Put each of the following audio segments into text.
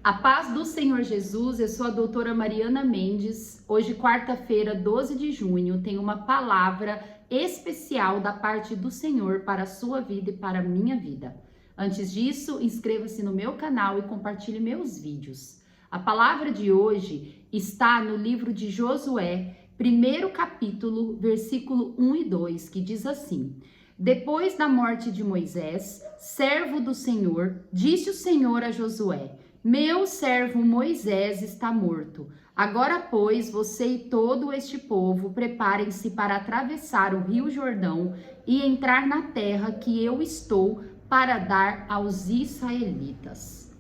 A paz do Senhor Jesus, eu sou a doutora Mariana Mendes. Hoje, quarta-feira, 12 de junho, tem uma palavra especial da parte do Senhor para a sua vida e para a minha vida. Antes disso, inscreva-se no meu canal e compartilhe meus vídeos. A palavra de hoje está no livro de Josué, primeiro capítulo, versículo 1 e 2, que diz assim: Depois da morte de Moisés, servo do Senhor, disse o Senhor a Josué: Meu servo Moisés está morto. Agora, pois, você e todo este povo preparem-se para atravessar o rio Jordão e entrar na terra que eu estou para dar aos israelitas.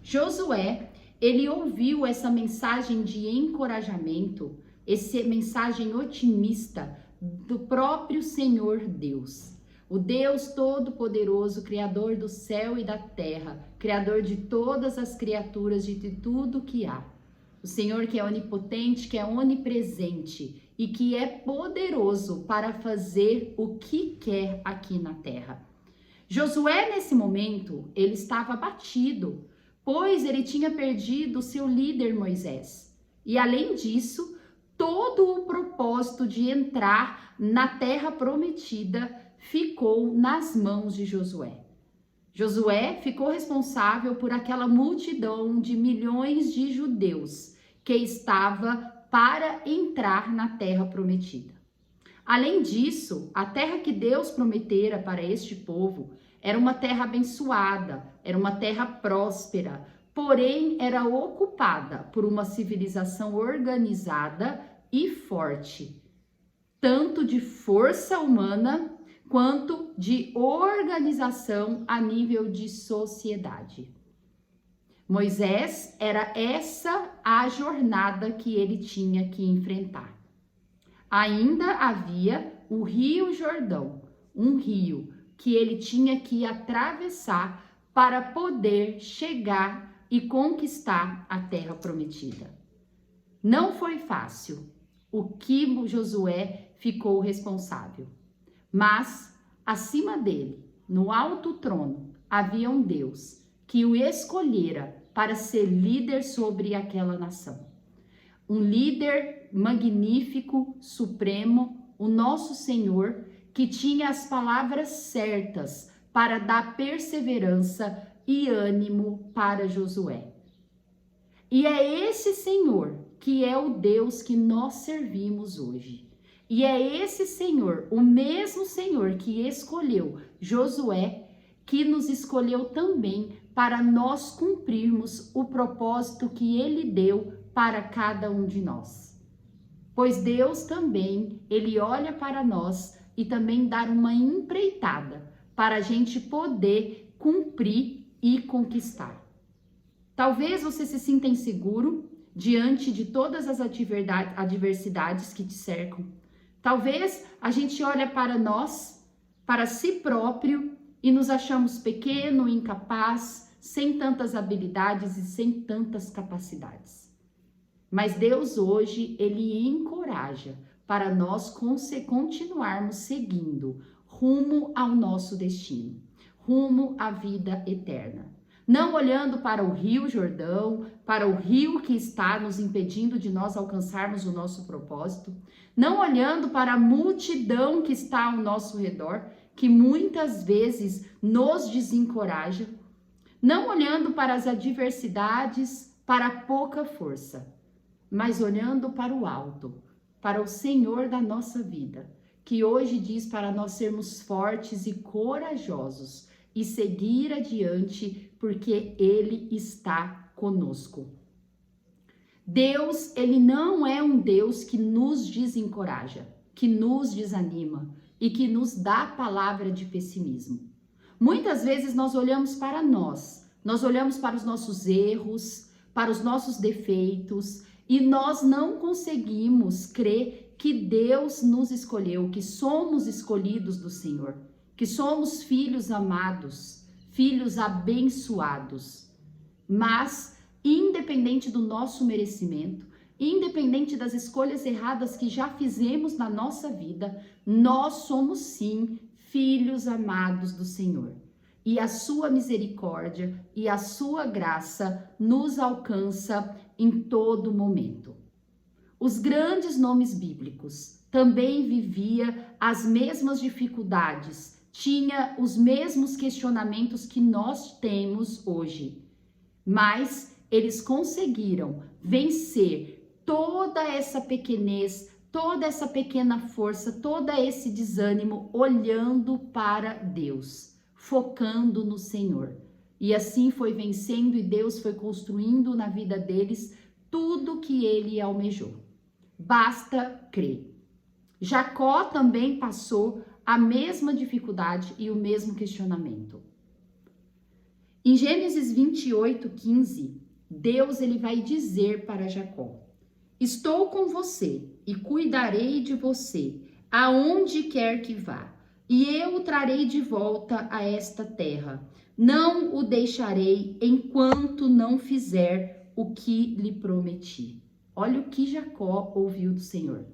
Josué, ele ouviu essa mensagem de encorajamento, essa mensagem otimista do próprio Senhor Deus. O Deus Todo-Poderoso, Criador do céu e da terra, Criador de todas as criaturas, de tudo que há. O Senhor que é onipotente, que é onipresente e que é poderoso para fazer o que quer aqui na terra. Josué, nesse momento, ele estava abatido, pois ele tinha perdido seu líder Moisés. E além disso, todo o propósito de entrar na terra prometida ficou nas mãos de Josué. Josué ficou responsável por aquela multidão de milhões de judeus que estava para entrar na terra prometida. Além disso, a terra que Deus prometera para este povo era uma terra abençoada, era uma terra próspera, porém era ocupada por uma civilização organizada e forte, tanto de força humana quanto de organização a nível de sociedade. Moisés era essa a jornada que ele tinha que enfrentar. Ainda havia o Rio Jordão, um rio que ele tinha que atravessar para poder chegar e conquistar a terra prometida. Não foi fácil o que Josué ficou responsável. Mas, acima dele, no alto trono, havia um Deus que o escolhera para ser líder sobre aquela nação. Um líder magnífico, supremo, o nosso Senhor, que tinha as palavras certas para dar perseverança e ânimo para Josué. E é esse Senhor que é o Deus que nós servimos hoje. E é esse Senhor, o mesmo Senhor que escolheu Josué, que nos escolheu também para nós cumprirmos o propósito que ele deu para cada um de nós. Pois Deus também, ele olha para nós e também dá uma empreitada para a gente poder cumprir e conquistar. Talvez você se sinta inseguro diante de todas as adversidades que te cercam. Talvez a gente olhe para nós, para si próprio e nos achamos pequeno, incapaz, sem tantas habilidades e sem tantas capacidades. Mas Deus hoje, ele encoraja para nós continuarmos seguindo rumo ao nosso destino, rumo à vida eterna. Não olhando para o Rio Jordão, para o rio que está nos impedindo de nós alcançarmos o nosso propósito, não olhando para a multidão que está ao nosso redor, que muitas vezes nos desencoraja, não olhando para as adversidades, para a pouca força, mas olhando para o alto, para o Senhor da nossa vida, que hoje diz para nós sermos fortes e corajosos e seguir adiante, porque Ele está conosco. Deus, Ele não é um Deus que nos desencoraja, que nos desanima e que nos dá palavra de pessimismo. Muitas vezes nós olhamos para nós olhamos para os nossos erros, para os nossos defeitos e nós não conseguimos crer que Deus nos escolheu, que somos escolhidos do Senhor, que somos filhos amados, filhos abençoados. Mas, independente do nosso merecimento, independente das escolhas erradas que já fizemos na nossa vida, nós somos sim filhos amados do Senhor. e a sua misericórdia e a sua graça nos alcança em todo momento. Os grandes nomes bíblicos também viviam as mesmas dificuldades, tinha os mesmos questionamentos que nós temos hoje, mas eles conseguiram vencer toda essa pequenez, toda essa pequena força, todo esse desânimo, olhando para Deus, focando no Senhor. E assim foi vencendo e Deus foi construindo na vida deles tudo que ele almejou. Basta crer. Jacó também passou a mesma dificuldade e o mesmo questionamento. Em Gênesis 28:15, Deus ele vai dizer para Jacó: estou com você e cuidarei de você, aonde quer que vá, e eu o trarei de volta a esta terra. Não o deixarei enquanto não fizer o que lhe prometi. Olha o que Jacó ouviu do Senhor.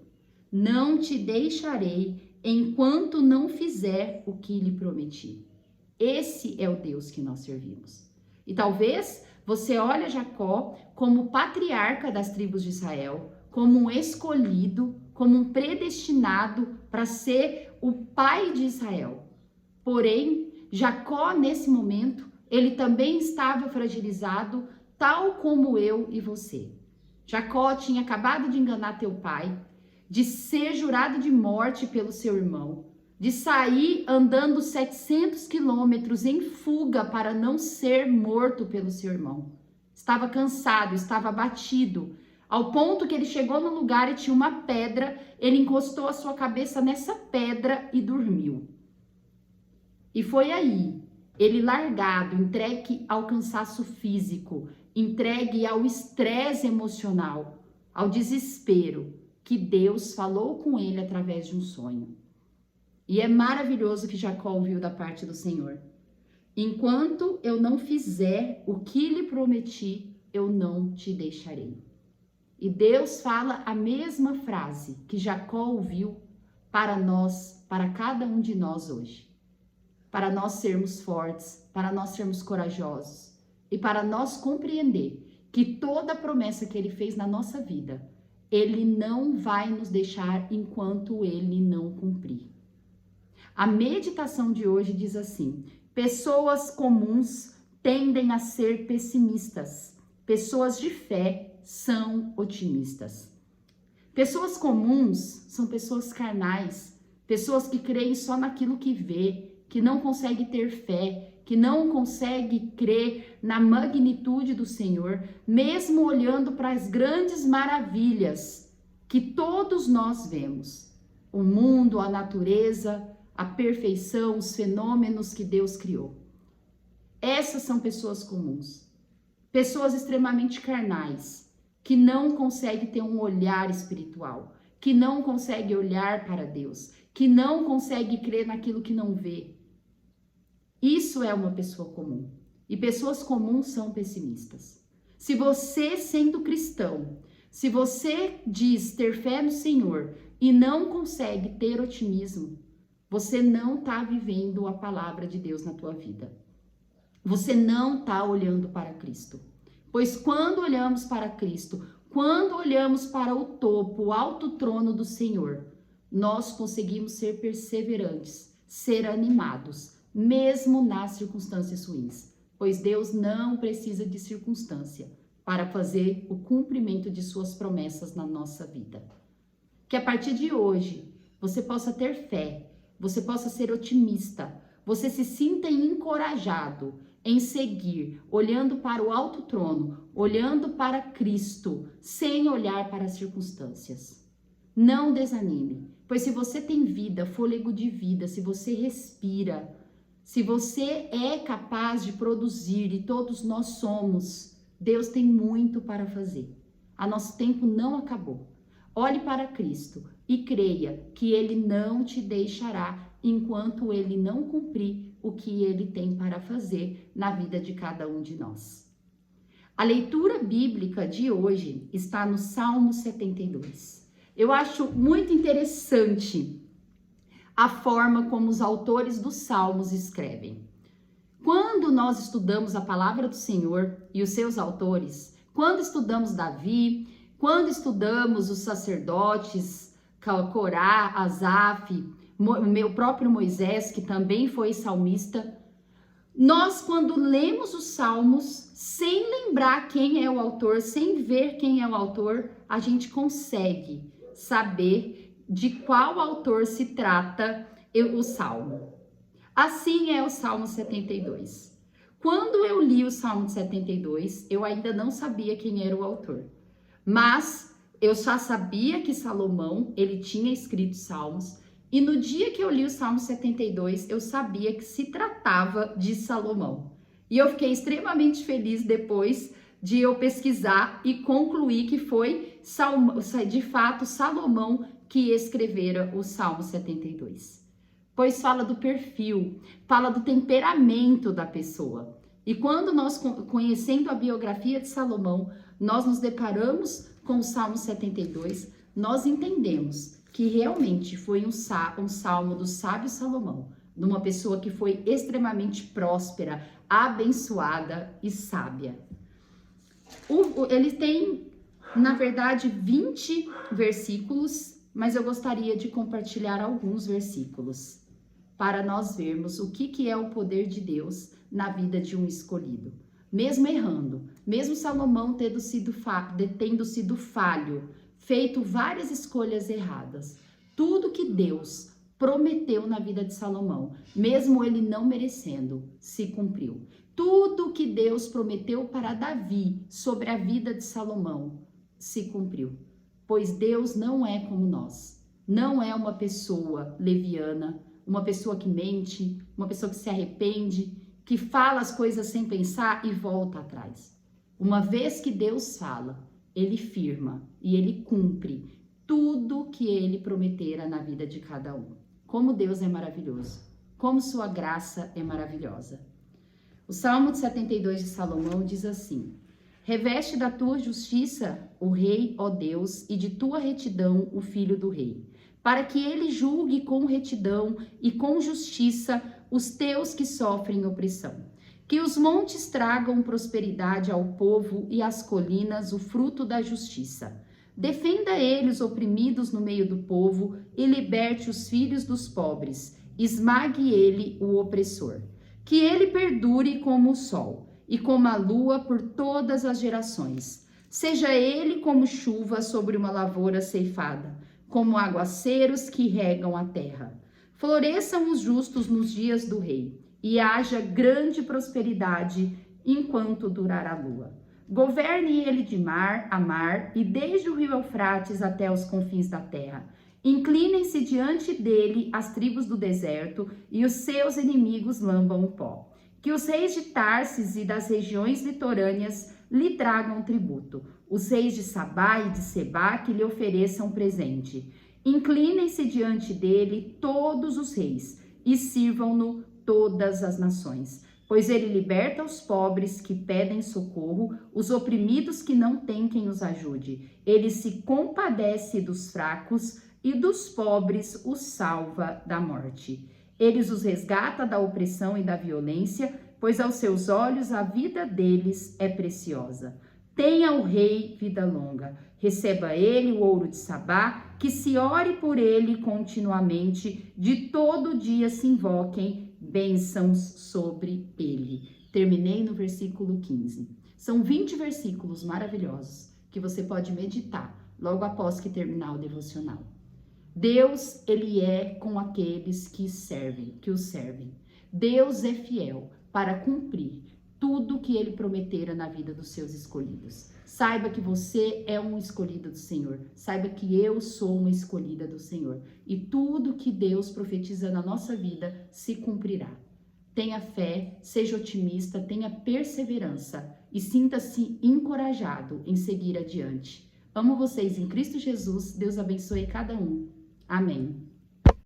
Não te deixarei enquanto não fizer o que lhe prometi. Esse é o Deus que nós servimos. E talvez você olhe Jacó como patriarca das tribos de Israel, como um escolhido, como um predestinado para ser o pai de Israel. Porém, Jacó, nesse momento, ele também estava fragilizado, tal como eu e você. Jacó tinha acabado de enganar teu pai, de ser jurado de morte pelo seu irmão, de sair andando 700 quilômetros em fuga para não ser morto pelo seu irmão. Estava cansado, estava abatido, ao ponto que ele chegou no lugar e tinha uma pedra, ele encostou a sua cabeça nessa pedra e dormiu. E foi aí, ele largado, entregue ao cansaço físico, entregue ao estresse emocional, ao desespero, que Deus falou com ele através de um sonho. E é maravilhoso que Jacó ouviu da parte do Senhor. Enquanto eu não fizer o que lhe prometi, eu não te deixarei. E Deus fala a mesma frase que Jacó ouviu para nós, para cada um de nós hoje. Para nós sermos fortes, para nós sermos corajosos e para nós compreender que toda a promessa que ele fez na nossa vida, ele não vai nos deixar enquanto ele não cumprir. A meditação de hoje diz assim: pessoas comuns tendem a ser pessimistas, pessoas de fé são otimistas. Pessoas comuns são pessoas carnais, pessoas que creem só naquilo que vê, que não consegue ter fé, que não consegue crer na magnitude do Senhor, mesmo olhando para as grandes maravilhas que todos nós vemos. O mundo, a natureza, a perfeição, os fenômenos que Deus criou. Essas são pessoas comuns. Pessoas extremamente carnais, que não conseguem ter um olhar espiritual, que não conseguem olhar para Deus, que não conseguem crer naquilo que não vê. Isso é uma pessoa comum. E pessoas comuns são pessimistas. Se você, sendo cristão, se você diz ter fé no Senhor e não consegue ter otimismo, você não está vivendo a palavra de Deus na tua vida. Você não está olhando para Cristo. Pois quando olhamos para Cristo, quando olhamos para o topo, o alto trono do Senhor, nós conseguimos ser perseverantes, ser animados, mesmo nas circunstâncias ruins, pois Deus não precisa de circunstância para fazer o cumprimento de suas promessas na nossa vida. Que a partir de hoje você possa ter fé, você possa ser otimista, você se sinta encorajado em seguir, olhando para o alto trono, olhando para Cristo, sem olhar para as circunstâncias. Não desanime, pois se você tem vida, fôlego de vida, se você respira, se você é capaz de produzir, e todos nós somos, Deus tem muito para fazer. A nosso tempo não acabou. Olhe para Cristo e creia que Ele não te deixará enquanto Ele não cumprir o que Ele tem para fazer na vida de cada um de nós. A leitura bíblica de hoje está no Salmo 72. Eu acho muito interessante a forma como os autores dos Salmos escrevem. Quando nós estudamos a palavra do Senhor e os seus autores, quando estudamos Davi, quando estudamos os sacerdotes, Corá, Asaf, o meu próprio Moisés, que também foi salmista, nós, quando lemos os salmos, sem lembrar quem é o autor, sem ver quem é o autor, a gente consegue saber de qual autor se trata o salmo. Assim é o Salmo 72. Quando eu li o Salmo 72, eu ainda não sabia quem era o autor. Mas eu já sabia que Salomão, ele tinha escrito salmos. E no dia que eu li o Salmo 72, eu sabia que se tratava de Salomão. E eu fiquei extremamente feliz depois de eu pesquisar e concluir que foi de fato Salomão que escrevera o Salmo 72. Pois fala do perfil, fala do temperamento da pessoa. E quando nós, conhecendo a biografia de Salomão, nós nos deparamos com o Salmo 72, nós entendemos que realmente foi um salmo do sábio Salomão, de uma pessoa que foi extremamente próspera, abençoada e sábia. Ele tem, na verdade, 20 versículos, mas eu gostaria de compartilhar alguns versículos para nós vermos o que é o poder de Deus na vida de um escolhido. Mesmo errando, mesmo Salomão tendo sido falho, feito várias escolhas erradas, tudo que Deus prometeu na vida de Salomão, mesmo ele não merecendo, se cumpriu. Tudo que Deus prometeu para Davi sobre a vida de Salomão se cumpriu. Pois Deus não é como nós, não é uma pessoa leviana, uma pessoa que mente, uma pessoa que se arrepende, que fala as coisas sem pensar e volta atrás. Uma vez que Deus fala, ele firma e ele cumpre tudo que ele prometera na vida de cada um. Como Deus é maravilhoso, como sua graça é maravilhosa. O Salmo 72 de Salomão diz assim: reveste da tua justiça o rei, ó Deus, e de tua retidão o filho do rei, para que ele julgue com retidão e com justiça os teus que sofrem opressão. Que os montes tragam prosperidade ao povo e as colinas o fruto da justiça. Defenda ele os oprimidos no meio do povo e liberte os filhos dos pobres. Esmague ele o opressor. Que ele perdure como o sol e como a lua por todas as gerações. Seja ele como chuva sobre uma lavoura ceifada, como aguaceiros que regam a terra. Floresçam os justos nos dias do rei, e haja grande prosperidade enquanto durar a lua. Governe ele de mar a mar, e desde o rio Eufrates até os confins da terra. Inclinem-se diante dele as tribos do deserto, e os seus inimigos lambam o pó. Que os reis de Tarsis e das regiões litorâneas lhe tragam tributo. Os reis de Sabá e de Sebá que lhe ofereçam presente. Inclinem-se diante dele todos os reis e sirvam-no todas as nações. Pois ele liberta os pobres que pedem socorro, os oprimidos que não têm quem os ajude. Ele se compadece dos fracos e dos pobres os salva da morte. Ele os resgata da opressão e da violência, pois aos seus olhos a vida deles é preciosa. Tenha o rei vida longa, receba ele o ouro de Sabá, que se ore por ele continuamente, de todo dia se invoquem bênçãos sobre ele. Terminei no versículo 15. São 20 versículos maravilhosos que você pode meditar logo após que terminar o devocional. Deus, ele é com aqueles que o servem. Deus é fiel para cumprir tudo que ele prometera na vida dos seus escolhidos. Saiba que você é um escolhido do Senhor. Saiba que eu sou uma escolhida do Senhor. E tudo que Deus profetiza na nossa vida se cumprirá. Tenha fé, seja otimista, tenha perseverança e sinta-se encorajado em seguir adiante. Amo vocês em Cristo Jesus. Deus abençoe cada um. Amém.